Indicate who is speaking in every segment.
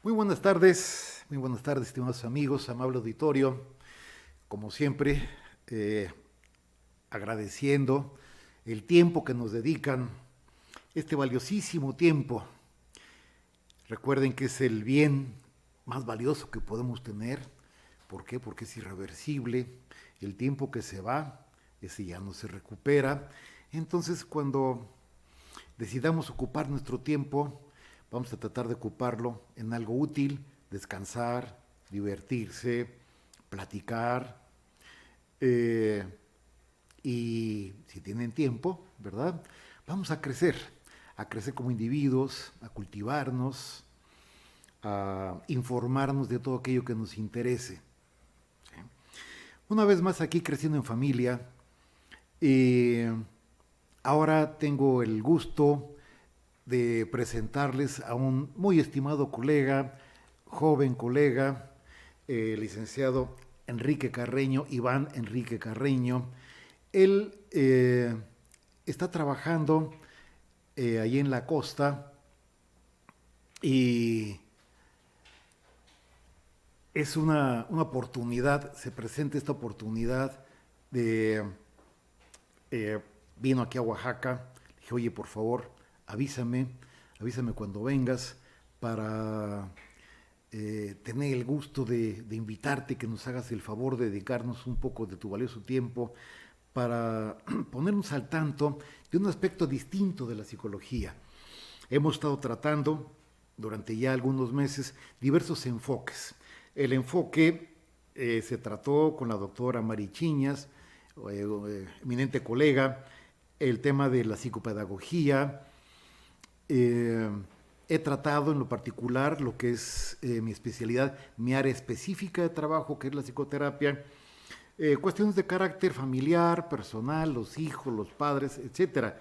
Speaker 1: Muy buenas tardes, estimados amigos, amable auditorio. Como siempre, agradeciendo el tiempo que nos dedican, este valiosísimo tiempo. Recuerden que es el bien más valioso que podemos tener. ¿Por qué? Porque es irreversible. El tiempo que se va, ese ya no se recupera. Entonces, cuando decidamos ocupar nuestro tiempo, vamos a tratar de ocuparlo en algo útil, descansar, divertirse, platicar, eh, y si tienen tiempo, ¿verdad? Vamos a crecer como individuos, a cultivarnos, a informarnos de todo aquello que nos interese. ¿Sí? Una vez más aquí creciendo en familia, eh, ahora tengo el gusto de presentarles a un muy estimado colega, joven colega, licenciado Enrique Carreño, Iván Enrique Carreño. Él está trabajando allí en la costa y es una oportunidad, se presenta esta oportunidad de, eh, vino aquí a Oaxaca, le dije, oye, por favor, avísame, avísame cuando vengas para tener el gusto de invitarte, que nos hagas el favor de dedicarnos un poco de tu valioso tiempo para ponernos al tanto de un aspecto distinto de la psicología. Hemos estado tratando durante ya algunos meses diversos enfoques. El enfoque se trató con la doctora Marichiñas, eminente colega, el tema de la psicopedagogía. Eh, He tratado en lo particular lo que es mi especialidad, mi área específica de trabajo, que es la psicoterapia, cuestiones de carácter familiar, personal, los hijos, los padres, etcétera.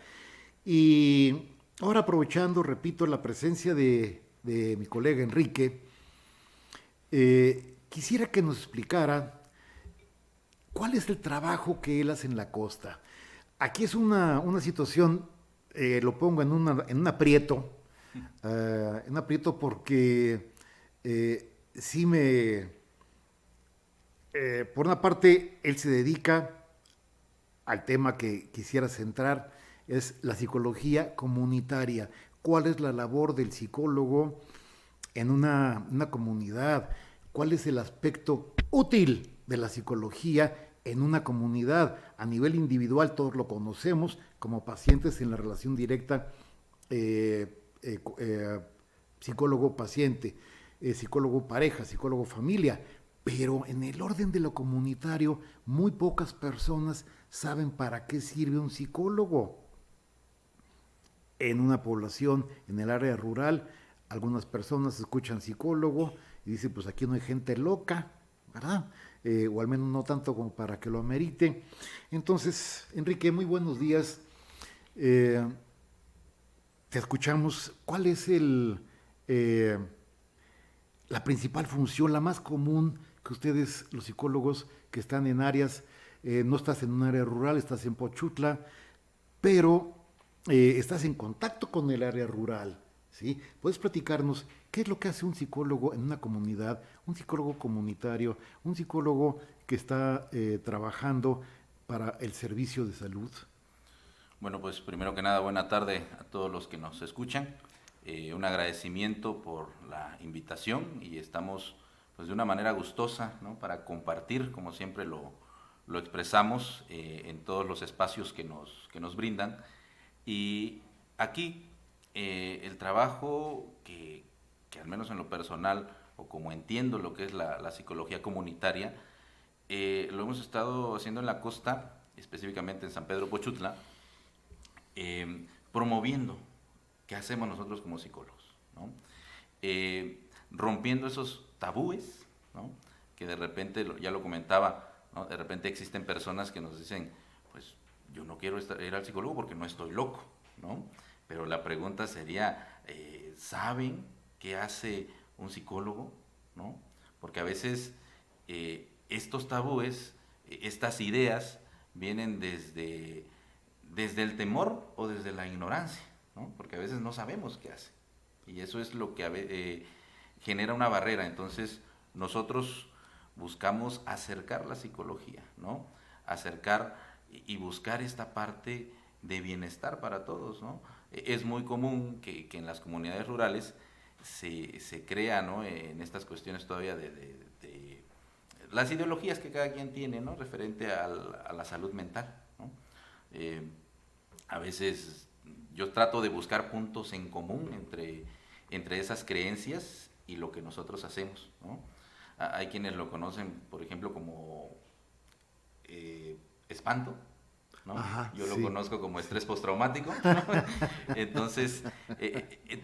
Speaker 1: Y ahora aprovechando, repito, la presencia de mi colega Enrique, quisiera que nos explicara cuál es el trabajo que él hace en la costa. Aquí es una situación, lo pongo en un aprieto, en un aprieto porque sí por una parte, él se dedica al tema que quisiera centrar, es la psicología comunitaria. ¿Cuál es la labor del psicólogo en una comunidad? ¿Cuál es el aspecto útil de la psicología en una comunidad? A nivel individual todos lo conocemos como pacientes en la relación directa eh, eh, eh, psicólogo-paciente, psicólogo-pareja, psicólogo-familia, pero en el orden de lo comunitario muy pocas personas saben para qué sirve un psicólogo. En una población, en el área rural, algunas personas escuchan psicólogo y dicen, pues aquí no hay gente loca, ¿verdad? O al menos no tanto como para que lo amerite. Entonces, Enrique, muy buenos días. Eh, Te escuchamos. ¿Cuál es eh, la principal función, la más común que ustedes, los psicólogos que están en áreas, no estás en un área rural, estás en Pochutla, pero estás en contacto con el área rural, ¿sí? ¿Puedes platicarnos qué es lo que hace un psicólogo en una comunidad, un psicólogo comunitario, un psicólogo que está trabajando para el servicio de salud?
Speaker 2: Bueno, pues primero que nada, buena tarde a todos los que nos escuchan. Un agradecimiento por la invitación y estamos pues de una manera gustosa, ¿no? Para compartir, como siempre lo expresamos en todos los espacios que nos brindan. Y aquí el trabajo que al menos en lo personal o como entiendo lo que es la psicología comunitaria, lo hemos estado haciendo en la costa, específicamente en San Pedro Pochutla, promoviendo qué hacemos nosotros como psicólogos, ¿no? Rompiendo esos tabúes, ¿no? Que de repente, ya lo comentaba, ¿no? De repente existen personas que nos dicen, pues yo no quiero ir al psicólogo porque no estoy loco, ¿no? Pero la pregunta sería, ¿saben qué hace un psicólogo? ¿No? Porque a veces estos tabúes, estas ideas, vienen desde el temor o desde la ignorancia, ¿no? Porque a veces no sabemos qué hace. Y eso es lo que genera una barrera. Entonces nosotros buscamos acercar la psicología, ¿no? Acercar y buscar esta parte de bienestar para todos, ¿no? Es muy común que en las comunidades rurales se crea, ¿no? En estas cuestiones todavía de las ideologías que cada quien tiene, ¿no? Referente a la salud mental, ¿no? Eh, a veces yo trato de buscar puntos en común entre esas creencias y lo que nosotros hacemos, ¿no? Hay quienes lo conocen, por ejemplo, como espanto, ¿no?
Speaker 1: Ajá,
Speaker 2: Yo lo
Speaker 1: sí.
Speaker 2: conozco como estrés postraumático, ¿no? Entonces,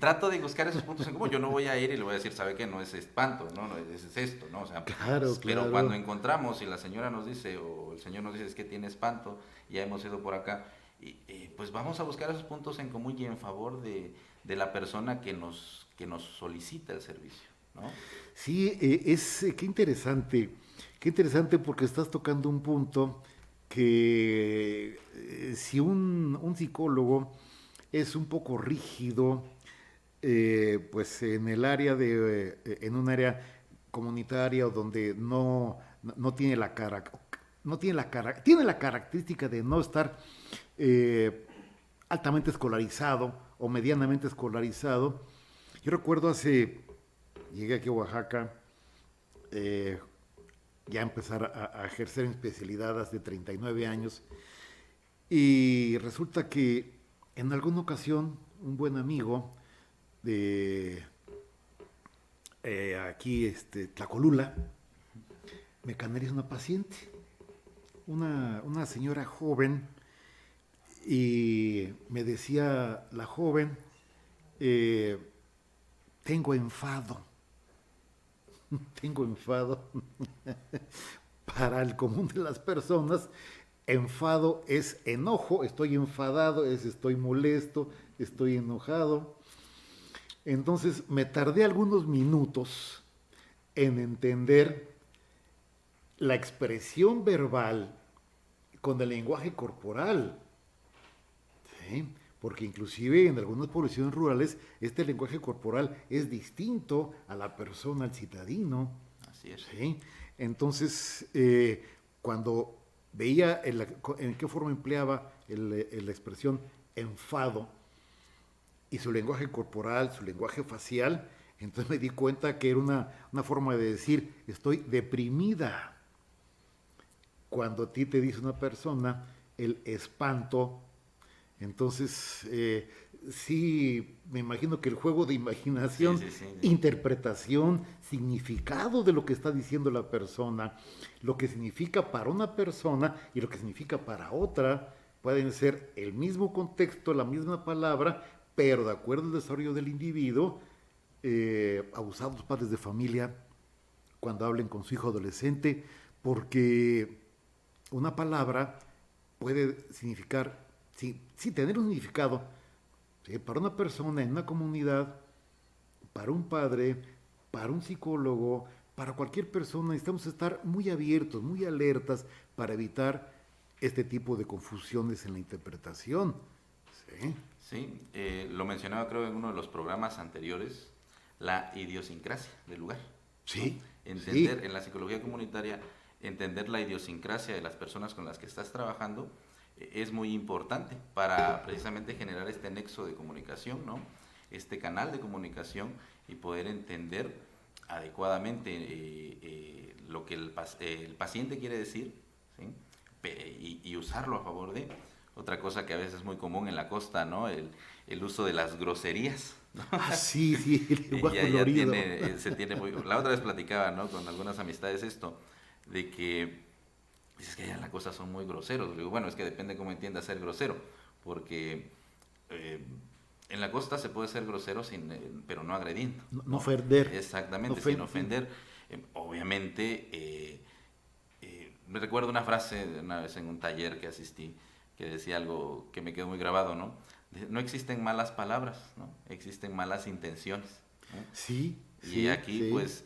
Speaker 2: trato de buscar esos puntos en común. Yo no voy a ir y le voy a decir, ¿sabe qué? No es espanto, ¿no? No es esto, ¿no? O sea,
Speaker 1: Claro,
Speaker 2: pero
Speaker 1: claro.
Speaker 2: cuando encontramos y la señora nos dice, o el señor nos dice, es que tiene espanto, ya hemos ido por acá, pues vamos a buscar esos puntos en común y en favor de la persona que nos solicita el servicio, ¿no?
Speaker 1: Sí, qué interesante porque estás tocando un punto que si un psicólogo es un poco rígido, pues en el área en un área comunitaria o donde no tiene la cara, no tiene tiene la característica de no estar eh, altamente escolarizado o medianamente escolarizado. Yo recuerdo llegué aquí a Oaxaca, eh, ya empezar a ejercer mi especialidad hace 39 años y resulta que en alguna ocasión un buen amigo de aquí, Tlacolula, me canaliza una paciente, una señora joven, y me decía la joven, eh, tengo enfado, tengo enfado. Para el común de las personas, enfado es enojo, estoy enfadado, es estoy molesto, estoy enojado. Entonces me tardé algunos minutos en entender la expresión verbal con el lenguaje corporal, ¿sí? Porque inclusive en algunas poblaciones rurales este lenguaje corporal es distinto a la persona, al citadino.
Speaker 2: Así es.
Speaker 1: ¿Sí? Entonces, cuando veía en qué forma empleaba la expresión enfado y su lenguaje corporal, su lenguaje facial, entonces me di cuenta que era una forma de decir estoy deprimida. Cuando a ti te dice una persona el espanto, entonces sí, me imagino que el juego de
Speaker 2: Sí,
Speaker 1: imaginación,
Speaker 2: sí, sí, sí.
Speaker 1: interpretación, significado de lo que está diciendo la persona, lo que significa para una persona y lo que significa para otra, pueden ser el mismo contexto, la misma palabra, pero de acuerdo al desarrollo del individuo, abusar los padres de familia cuando hablen con su hijo adolescente, porque una palabra puede significar, sí tener un significado, ¿sí? Para una persona en una comunidad, para un padre, para un psicólogo, para cualquier persona, necesitamos estar muy abiertos, muy alertas para evitar este tipo de confusiones en la interpretación. ¿Sí?
Speaker 2: Sí, lo mencionaba creo en uno de los programas anteriores, la idiosincrasia del lugar, ¿no?
Speaker 1: Sí,
Speaker 2: Entender
Speaker 1: sí,
Speaker 2: en la psicología comunitaria, entender la idiosincrasia de las personas con las que estás trabajando es muy importante para precisamente generar este nexo de comunicación, ¿no? Este canal de comunicación y poder entender adecuadamente lo que el paciente quiere decir, ¿sí? Y usarlo a favor de. Otra cosa que a veces es muy común en la costa, ¿no? El uso de las groserías, ¿no?
Speaker 1: ah, sí, sí, el lenguaje
Speaker 2: Ya
Speaker 1: colorido.
Speaker 2: tiene, se tiene muy. La otra vez platicaba, ¿no? Con algunas amistades esto, de que dices que allá en la costa son muy groseros. Le digo, bueno, es que depende cómo entiendas ser grosero, porque eh, en la costa se puede ser grosero sin, pero no agrediendo,
Speaker 1: No, no
Speaker 2: ¿no?
Speaker 1: ofender, no
Speaker 2: Exactamente, sin
Speaker 1: ofender.
Speaker 2: ofender. Obviamente, me recuerdo una frase de una vez en un taller que asistí, que decía algo que me quedó muy grabado, ¿no? No existen malas palabras, ¿no? Existen malas intenciones, ¿no?
Speaker 1: Sí,
Speaker 2: Y
Speaker 1: sí,
Speaker 2: aquí,
Speaker 1: sí,
Speaker 2: pues,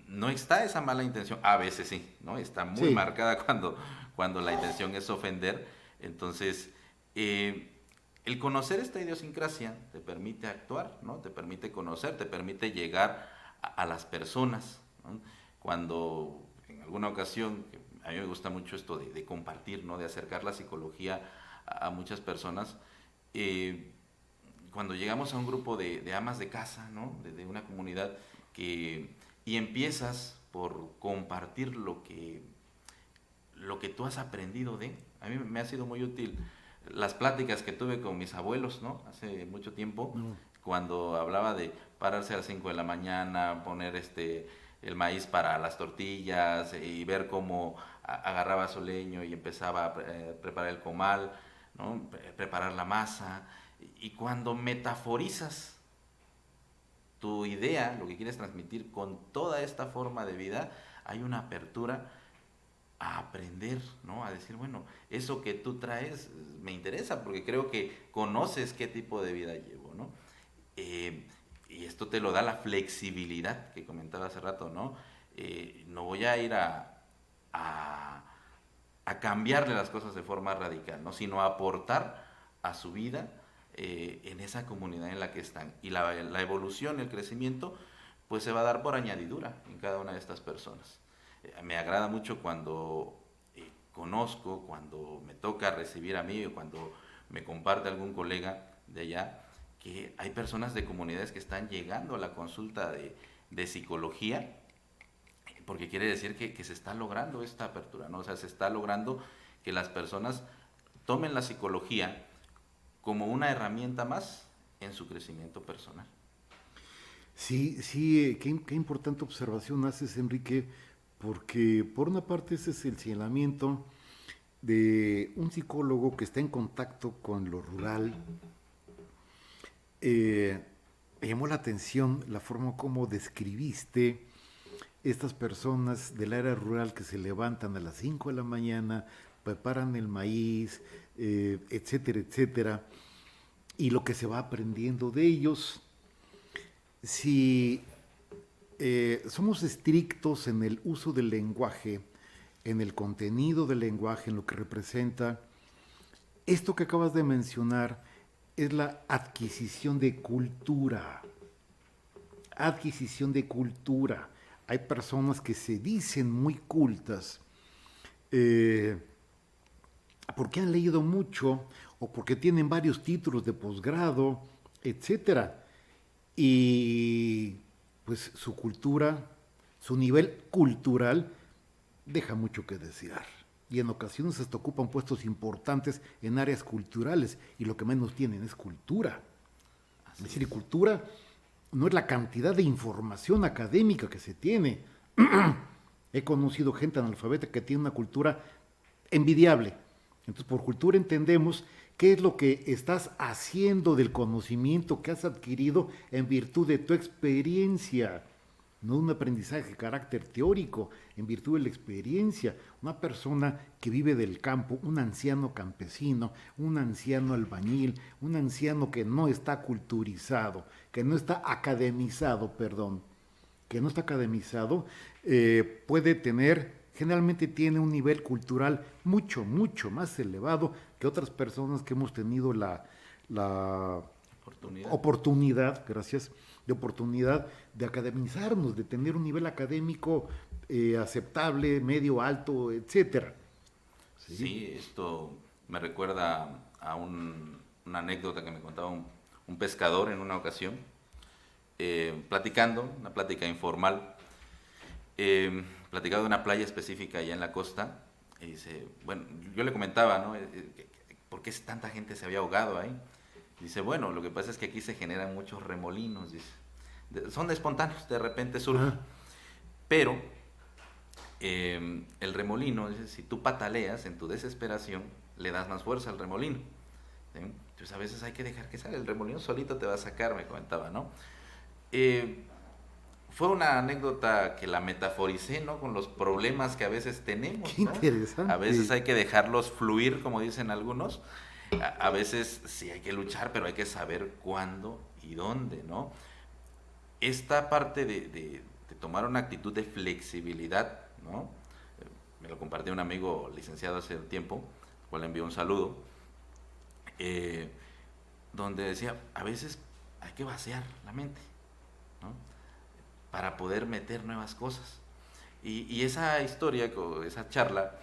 Speaker 2: no está esa mala intención, a veces sí, ¿no? Está muy
Speaker 1: sí.
Speaker 2: marcada cuando la intención es ofender. Entonces, el conocer esta idiosincrasia te permite actuar, ¿no? Te permite conocer, te permite llegar a las personas, ¿no? Cuando en alguna ocasión, a mí me gusta mucho esto de compartir, ¿no? De acercar la psicología a muchas personas, cuando llegamos a un grupo de amas de casa, ¿no? De una comunidad y empiezas por compartir lo que tú has aprendido a mí me ha sido muy útil las pláticas que tuve con mis abuelos, ¿no? Hace mucho tiempo, cuando hablaba de pararse a las 5 de la mañana, poner el maíz para las tortillas y ver cómo agarraba su leño y empezaba a preparar el comal, ¿no? Preparar la masa. Y cuando metaforizas tu idea, lo que quieres transmitir con toda esta forma de vida, hay una apertura a aprender, ¿no? A decir, bueno, eso que tú traes me interesa porque creo que conoces qué tipo de vida llevo, ¿no? Y esto te lo da la flexibilidad que comentaba hace rato, ¿no? No voy a ir a cambiarle las cosas de forma radical, ¿no? Sino a aportar a su vida en esa comunidad en la que están. Y la evolución, el crecimiento, pues se va a dar por añadidura en cada una de estas personas. Me agrada mucho cuando conozco, cuando me toca recibir a mí o cuando me comparte algún colega de allá, que hay personas de comunidades que están llegando a la consulta de psicología, porque quiere decir que se está logrando esta apertura, ¿no? O sea, se está logrando que las personas tomen la psicología como una herramienta más en su crecimiento personal.
Speaker 1: Sí, sí, qué importante observación haces, Enrique, porque por una parte ese es el señalamiento de un psicólogo que está en contacto con lo rural. Me llamó la atención la forma como describiste estas personas del área rural que se levantan a las 5 de la mañana, preparan el maíz, etcétera, etcétera, y lo que se va aprendiendo de ellos. Si somos estrictos en el uso del lenguaje, en el contenido del lenguaje, en lo que representa, esto que acabas de mencionar es la adquisición de cultura. Adquisición de cultura. Hay personas que se dicen muy cultas porque han leído mucho o porque tienen varios títulos de posgrado, etcétera. Y pues su cultura, su nivel cultural deja mucho que desear. Y en ocasiones hasta ocupan puestos importantes en áreas culturales y lo que menos tienen es cultura. Es decir, cultura no es la cantidad de información académica que se tiene. He conocido gente analfabeta que tiene una cultura envidiable. Entonces, por cultura entendemos qué es lo que estás haciendo del conocimiento que has adquirido en virtud de tu experiencia, no un aprendizaje de carácter teórico, en virtud de la experiencia. Una persona que vive del campo, un anciano campesino, un anciano albañil, un anciano que no está culturizado, que no está academizado, puede tener, generalmente tiene un nivel cultural mucho, mucho más elevado que otras personas que hemos tenido la oportunidad, gracias, de oportunidad de academizarnos, de tener un nivel académico aceptable, medio, alto, etcétera.
Speaker 2: Sí, esto me recuerda a una anécdota que me contaba un pescador en una ocasión, platicando, una plática informal, platicando de una playa específica allá en la costa, y dice, bueno, yo le comentaba, ¿no? ¿Por qué tanta gente se había ahogado ahí? Dice, bueno, lo que pasa es que aquí se generan muchos remolinos, dice. Son espontáneos, de repente surgen. Pero el remolino, dice, si tú pataleas en tu desesperación, le das más fuerza al remolino, ¿sí? Entonces a veces hay que dejar que salga, el remolino solito te va a sacar, me comentaba, ¿no? Fue una anécdota que la metaforicé, ¿no? Con los problemas que a veces tenemos,
Speaker 1: Qué
Speaker 2: ¿no?
Speaker 1: interesante.
Speaker 2: A veces hay que dejarlos fluir, como dicen algunos. A veces sí hay que luchar, pero hay que saber cuándo y dónde, ¿no? Esta parte de tomar una actitud de flexibilidad, ¿no? Me lo compartió un amigo licenciado hace tiempo, al cual le envió un saludo, donde decía, a veces hay que vaciar la mente, ¿no? para poder meter nuevas cosas. Y esa historia, esa charla,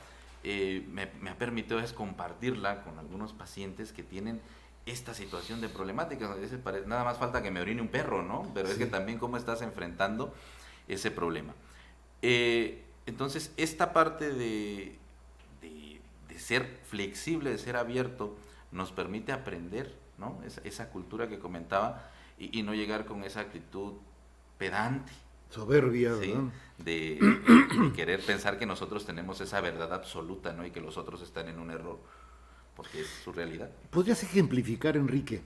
Speaker 2: me ha permitido es compartirla con algunos pacientes que tienen esta situación de problemática. Nada más falta que me orine un perro, ¿no? Pero es que también cómo estás enfrentando ese problema. Entonces, esta parte de ser flexible, de ser abierto, nos permite aprender, ¿no? Esa cultura que comentaba y no llegar con esa actitud pedante.
Speaker 1: Soberbia,
Speaker 2: ¿Sí?
Speaker 1: ¿verdad?
Speaker 2: De querer pensar que nosotros tenemos esa verdad absoluta, ¿no? Y que los otros están en un error, porque es su realidad.
Speaker 1: ¿Podrías ejemplificar, Enrique,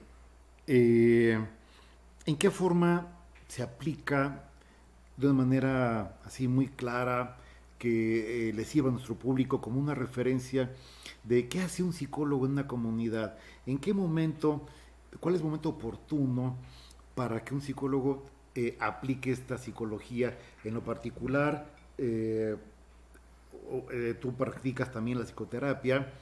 Speaker 1: en qué forma se aplica de una manera así muy clara que le sirva a nuestro público como una referencia de qué hace un psicólogo en una comunidad? ¿En qué momento, cuál es el momento oportuno para que un psicólogo aplique esta psicología en lo particular? Tú practicas también la psicoterapia,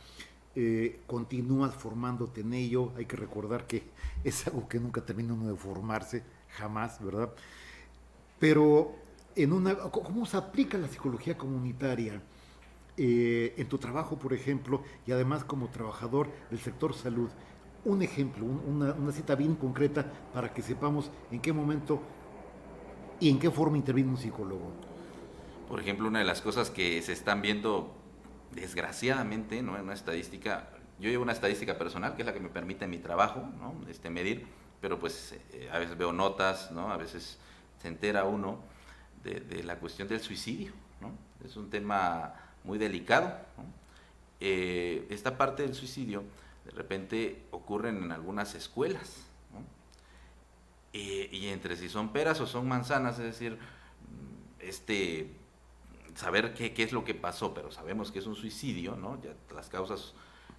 Speaker 1: continúas formándote en ello. Hay que recordar que es algo que nunca termina uno de formarse, jamás, ¿verdad? Pero ¿cómo se aplica la psicología comunitaria en tu trabajo, por ejemplo, y además como trabajador del sector salud? Un ejemplo, una cita bien concreta para que sepamos en qué momento y en qué forma interviene un psicólogo.
Speaker 2: Por ejemplo, una de las cosas que se están viendo, desgraciadamente, ¿no? En una estadística, yo llevo una estadística personal, que es la que me permite en mi trabajo, ¿no? Medir, pero pues a veces veo notas, ¿no? A veces se entera uno de la cuestión del suicidio, ¿no? Es un tema muy delicado, ¿no? Esta parte del suicidio de repente ocurre en algunas escuelas, ¿no? Y entre si son peras o son manzanas, es decir, saber qué es lo que pasó, pero sabemos que es un suicidio, ¿no? Ya las causas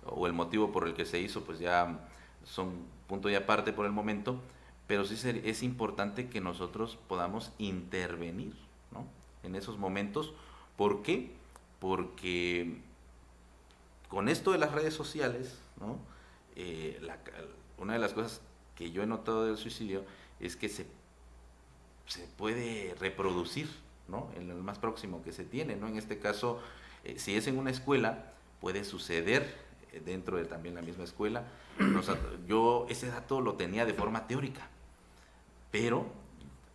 Speaker 2: o el motivo por el que se hizo, pues ya son punto y aparte por el momento, pero sí es importante que nosotros podamos intervenir, ¿no? En esos momentos. ¿Por qué? Porque con esto de las redes sociales, ¿no? Una de las cosas que yo he notado del suicidio es que se puede reproducir, ¿no? En el más próximo que se tiene, ¿no? En este caso, si es en una escuela, puede suceder dentro de también la misma escuela. Yo ese dato lo tenía de forma teórica, pero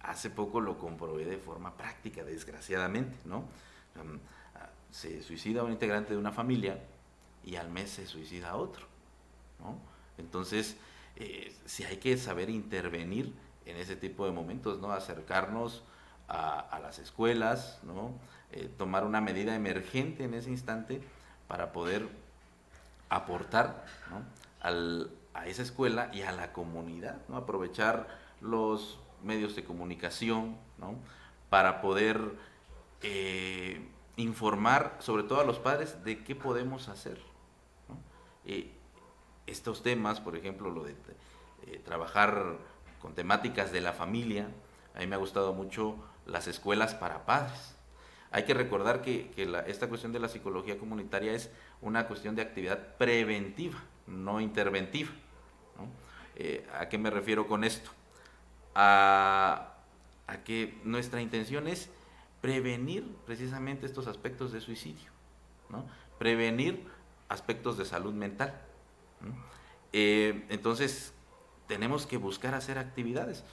Speaker 2: hace poco lo comprobé de forma práctica, desgraciadamente, ¿no? Se suicida un integrante de una familia y al mes se suicida otro, ¿no? Entonces, sí hay que saber intervenir en ese tipo de momentos, ¿no? Acercarnos a las escuelas, ¿no? Tomar una medida emergente en ese instante para poder aportar, ¿no? A esa escuela y a la comunidad, ¿no? Aprovechar los medios de comunicación, ¿no? Para poder informar sobre todo a los padres de qué podemos hacer, ¿no? Estos temas, por ejemplo, lo de trabajar con temáticas de la familia, a mí me ha gustado mucho las escuelas para padres. Hay que recordar que esta cuestión de la psicología comunitaria es una cuestión de actividad preventiva, no interventiva, ¿no? ¿A qué me refiero con esto? A que nuestra intención es prevenir precisamente estos aspectos de suicidio, ¿no? Prevenir aspectos de salud mental, ¿no? Entonces, tenemos que buscar hacer actividades.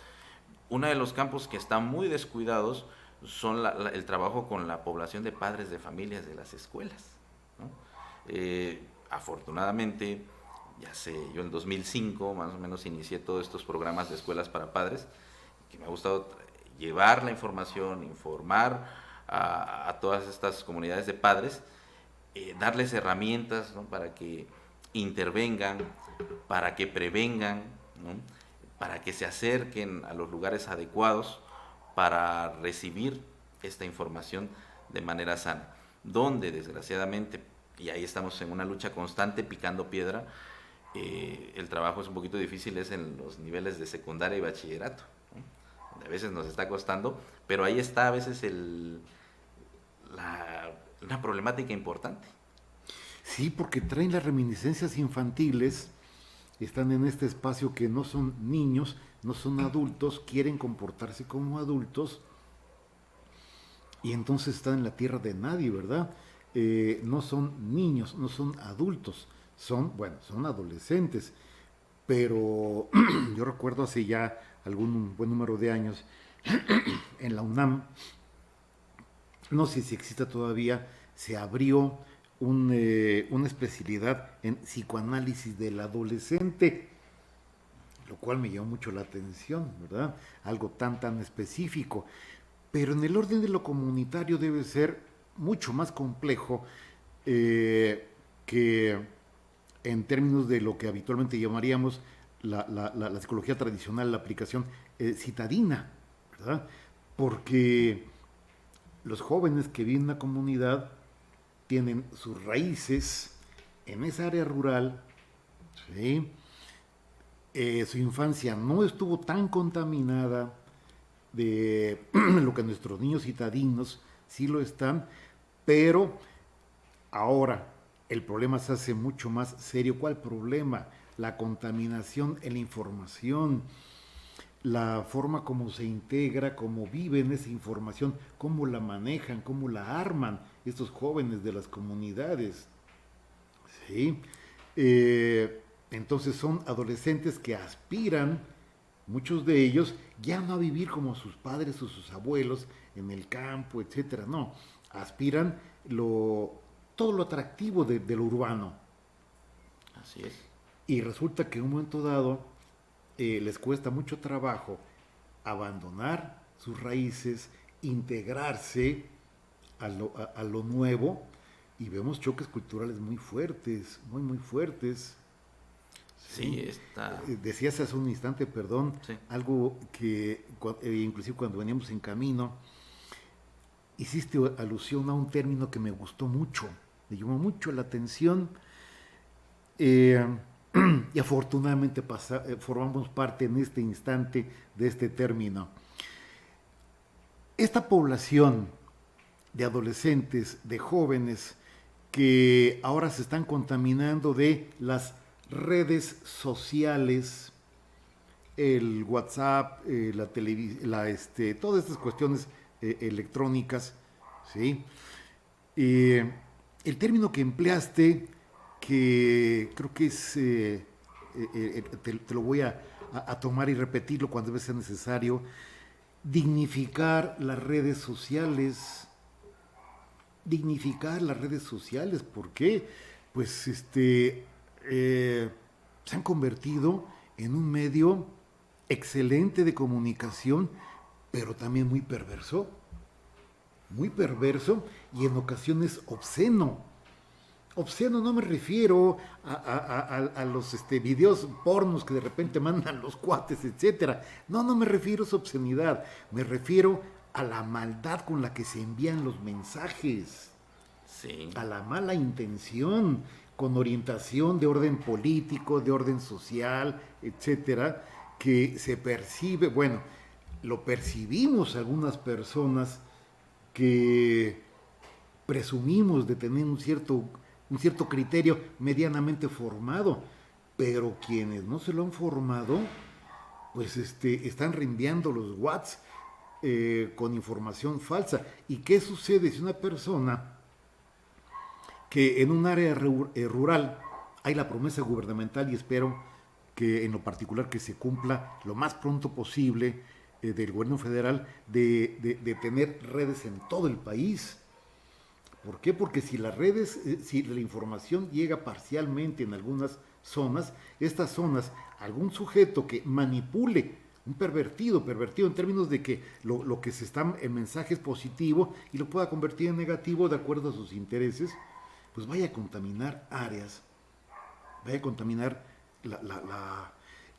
Speaker 2: Uno de los campos que están muy descuidados son el trabajo con la población de padres de familias de las escuelas, ¿no? Afortunadamente, yo en 2005 más o menos inicié todos estos programas de escuelas para padres, que me ha gustado llevar la información, informar a todas estas comunidades de padres, darles herramientas, ¿no? Para que intervengan, para que prevengan, ¿no? Para que se acerquen a los lugares adecuados para recibir esta información de manera sana. Donde desgraciadamente, y ahí estamos en una lucha constante picando piedra, el trabajo es un poquito difícil, es en los niveles de secundaria y bachillerato, ¿no? Donde a veces nos está costando, pero ahí está a veces una problemática importante.
Speaker 1: Sí, porque traen las reminiscencias infantiles, están en este espacio que no son niños, no son adultos, quieren comportarse como adultos y entonces están en la tierra de nadie, ¿verdad? No son niños, no son adultos, son adolescentes, pero yo recuerdo hace ya algún buen número de años, en la UNAM, no sé si exista todavía, se abrió una especialidad en psicoanálisis del adolescente, lo cual me llamó mucho la atención, ¿verdad? Algo tan específico. Pero en el orden de lo comunitario debe ser mucho más complejo que en términos de lo que habitualmente llamaríamos la psicología tradicional, la aplicación citadina, ¿verdad? Porque los jóvenes que viven en la comunidad tienen sus raíces en esa área rural, ¿sí? Su infancia no estuvo tan contaminada de lo que nuestros niños citadinos sí lo están, pero ahora el problema se hace mucho más serio. ¿Cuál problema? La contaminación en la información, la forma como se integra, cómo viven esa información, cómo la manejan, cómo la arman estos jóvenes de las comunidades. ¿Sí? Entonces son adolescentes que aspiran, muchos de ellos, ya no a vivir como sus padres o sus abuelos en el campo, etcétera. No, aspiran todo lo atractivo de lo urbano.
Speaker 2: Así es.
Speaker 1: Y resulta que en un momento dado les cuesta mucho trabajo abandonar sus raíces, integrarse a lo nuevo, y vemos choques culturales muy fuertes, muy fuertes.
Speaker 2: Sí, está.
Speaker 1: Decías hace un instante, perdón,
Speaker 2: Sí.
Speaker 1: algo que inclusive cuando veníamos en camino, hiciste alusión a un término que me gustó mucho, me llamó mucho la atención, eh, y afortunadamente formamos parte en este instante de este término. Esta población de adolescentes, de jóvenes, que ahora se están contaminando de las redes sociales, el WhatsApp, todas estas cuestiones electrónicas, ¿sí? El término que empleaste, que creo que es, te lo voy a tomar y repetirlo cuando sea necesario, dignificar las redes sociales. Dignificar las redes sociales, ¿por qué? Pues se han convertido en un medio excelente de comunicación, pero también muy perverso y en ocasiones obsceno. Obsceno no me refiero a los videos pornos que de repente mandan los cuates, etcétera. No me refiero a esa obscenidad. Me refiero a la maldad con la que se envían los mensajes,
Speaker 2: Sí.
Speaker 1: a la mala intención, con orientación de orden político, de orden social, etcétera, que se percibe, bueno, lo percibimos algunas personas que presumimos de tener un cierto criterio medianamente formado, pero quienes no se lo han formado, pues están reenviando los WhatsApp con información falsa. ¿Y qué sucede si una persona que en un área rural hay la promesa gubernamental, y espero que en lo particular que se cumpla lo más pronto posible del gobierno federal, de tener redes en todo el país? ¿Por qué? Porque si las redes, si la información llega parcialmente en algunas zonas, estas zonas, algún sujeto que manipule, un pervertido en términos de que lo que se está, el mensaje es positivo y lo pueda convertir en negativo de acuerdo a sus intereses, pues vaya a contaminar áreas, vaya a contaminar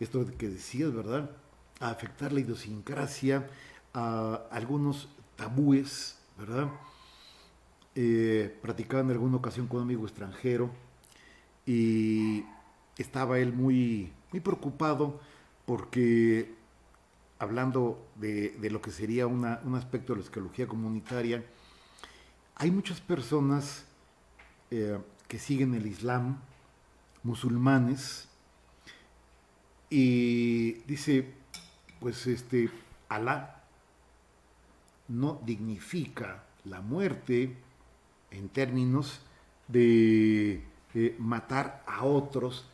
Speaker 1: esto que decías, ¿verdad? A afectar la idiosincrasia, a algunos tabúes, ¿verdad? Platicaba en alguna ocasión con un amigo extranjero y estaba él muy preocupado porque, hablando de lo que sería un aspecto de la psicología comunitaria, hay muchas personas que siguen el Islam, musulmanes, y dice, pues Alá no dignifica la muerte en términos de matar a otros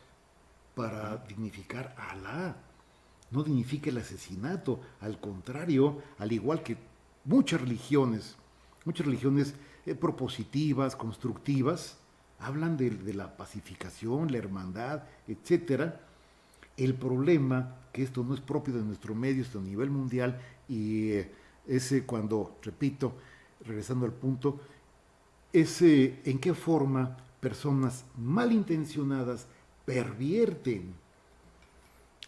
Speaker 1: para dignificar a Alá. No dignifica el asesinato, al contrario, al igual que muchas religiones propositivas, constructivas, hablan de la pacificación, la hermandad, etcétera. El problema, que esto no es propio de nuestro medio, esto a nivel mundial, y ese cuando, repito, regresando al punto, es en qué forma personas malintencionadas pervierten.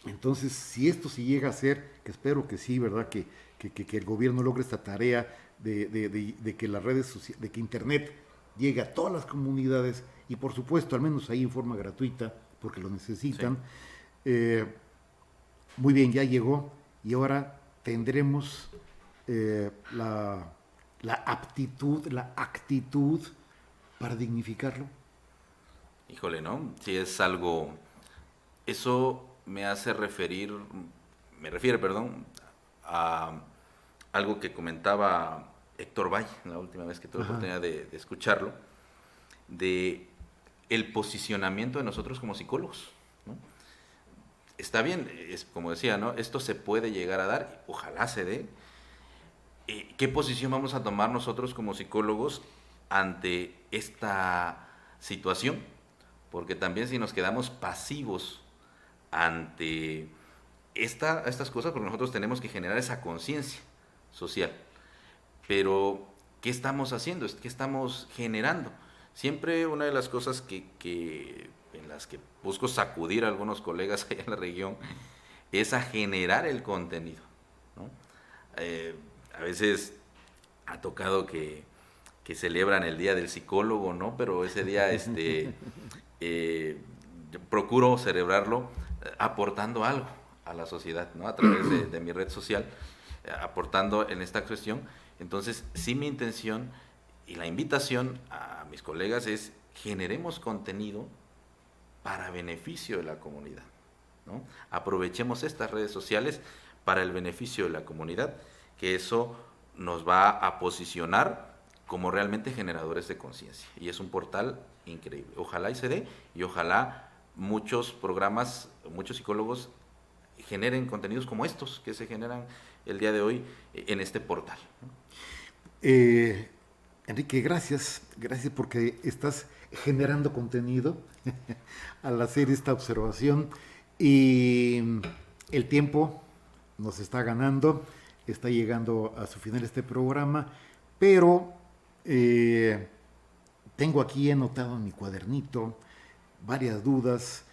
Speaker 1: Entonces, si esto se llega a hacer, que espero que sí, ¿verdad? Que el gobierno logre esta tarea de que las redes sociales, de que Internet llegue a todas las comunidades y por supuesto, al menos ahí en forma gratuita, porque lo necesitan. Sí. Muy bien, ya llegó y ahora tendremos la actitud para dignificarlo.
Speaker 2: Híjole, ¿no? Sí, es algo... Eso me refiere, a algo que comentaba Héctor Valle, la última vez que tuve la oportunidad de escucharlo, de el posicionamiento de nosotros como psicólogos, ¿no? Está bien, es como decía, ¿no? Esto se puede llegar a dar, ojalá se dé. ¿Qué posición vamos a tomar nosotros como psicólogos ante esta situación? Porque también si nos quedamos pasivos ante estas cosas, porque nosotros tenemos que generar esa conciencia social. Pero, ¿qué estamos haciendo? ¿Qué estamos generando? Siempre una de las cosas en las que busco sacudir a algunos colegas allá en la región es a generar el contenido, ¿no? A veces ha tocado que celebran el Día del Psicólogo, ¿no? Pero ese día procuro celebrarlo aportando algo a la sociedad, ¿no? A través de mi red social, aportando en esta cuestión. Entonces, sí, mi intención y la invitación a mis colegas es generemos contenido para beneficio de la comunidad, ¿no? Aprovechemos estas redes sociales para el beneficio de la comunidad, que eso nos va a posicionar como realmente generadores de conciencia. Y es un portal increíble. Ojalá y se dé, y ojalá muchos programas, muchos psicólogos generen contenidos como estos que se generan el día de hoy en este portal, ¿no?
Speaker 1: Enrique, gracias porque estás generando contenido al hacer esta observación y el tiempo nos está ganando, está llegando a su final este programa, pero tengo aquí anotado en mi cuadernito varias dudas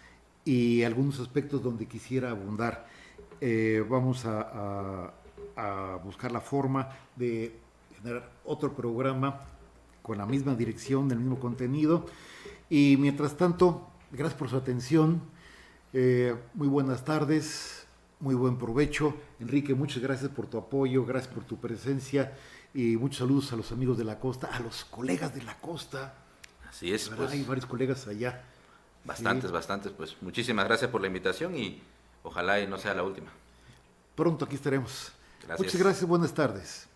Speaker 1: y algunos aspectos donde quisiera abundar. Vamos a buscar la forma de generar otro programa con la misma dirección, el mismo contenido. Y mientras tanto, gracias por su atención. Muy buenas tardes, muy buen provecho. Enrique, muchas gracias por tu apoyo, gracias por tu presencia y muchos saludos a los amigos de la costa, a los colegas de la costa.
Speaker 2: Así es,
Speaker 1: pues. Hay varios colegas allá.
Speaker 2: Bastantes, pues muchísimas gracias por la invitación y ojalá y no sea la última.
Speaker 1: Pronto aquí estaremos.
Speaker 2: Gracias.
Speaker 1: Muchas gracias, buenas tardes.